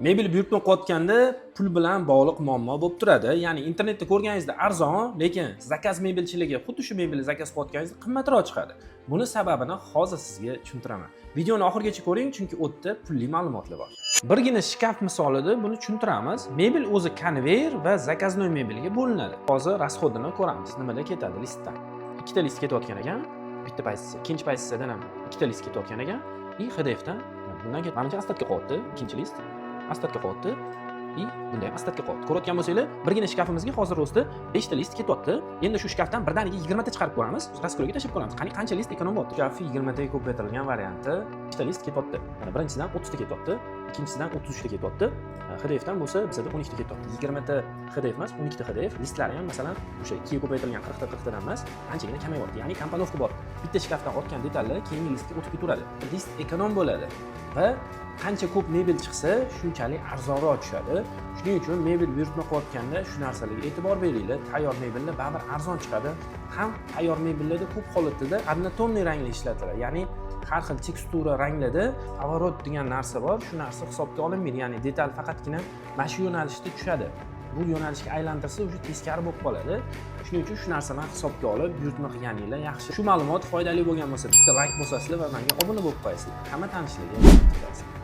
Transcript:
Mebel buyurtma qilayotganda pul bilan bog'liq muammo bo'lib turadi. Ya'ni internetda ko'rganingizda arzon, lekin zakaz mebelchiligi xuddi shu mebelni zakaz qilayotganingizda qimmatroq chiqadi. Buni sababini hozir sizga tushuntiraman. Videoni oxirigacha ko'ring, chunki u yerda pulli ma'lumotlar bor. Birgina shkaf misolida buni tushuntiramiz. Mebel o'zi konveyer va zakaznoy mebelga bo'linadi. Hozir rasxodini ko'ramiz. Nimalar ketadi listdan. Ikkita list ketayotgan ekan, bitta pozitsiya, ikkinchi pozitsiyadan ham ikkita list ketayotgan ekan. HDFdan bundan keyin menimcha astartga qo'yibdi, ikkinchi list. Astartga qo'yibdi. Bunday ham astartga qo'yibdi. Ko'rayotgan bo'lsanglar, birgina shkafimizga hozir o'zida 5 ta list ketyapti. Endi shu shkafdan birdaniga 20 ta chiqarib ko'ramiz. Raskolaga tashlab ko'ramiz. Qani qancha list ekonom bo'lyapti? Shkafi 20 taga ko'paytirilgan varianti 5 ta list ketyapti. Mana birinchisidan 30 ta ketyapti, ikkinchisidan 33 ta ketyapti. HDFdan bo'lsa bizda 12 ta ketyapti. 20 ta HDF emas, 12 ta HDF. Listlari ham masalan o'sha 2 ga ko'paytirilgan 40 ta 40 tadan emas, anchagina kamayyapti. Ya'ni komponovka bor. Bitta shkafdan ortgan detallar keyingi listga o'tib ketaveradi. List ekonom bo'ladi va qancha ko'p mebel chiqsa, shunchalik arzonroq tushadi. Shuning uchun mebel buyurtma qilayotganda shu narsalarga e'tibor beringlar. Tayyor mebellar baribir arzon chiqadi. Ham tayyor mebellarda ko'p holatda однотонный ranglar ishlatiladi. Ya'ni har xil tekstura ranglarda поворот degan narsa bor. Shu narsa hisobga olinmaydi. Ya'ni detal faqatgina mana shu yo'nalishda tushadi. Bu yo'nalishga aylantirsa o'sha teskari bo'lib qoladi. Shuning uchun shu narsani hisobga olib buyurtma qilganinglar yaxshi. Shu ma'lumot foydali bo'lgan bo'lsa, bitta like bosasizlar va menga obuna bo'lib qo'yasizlar. Hamma tanishlarga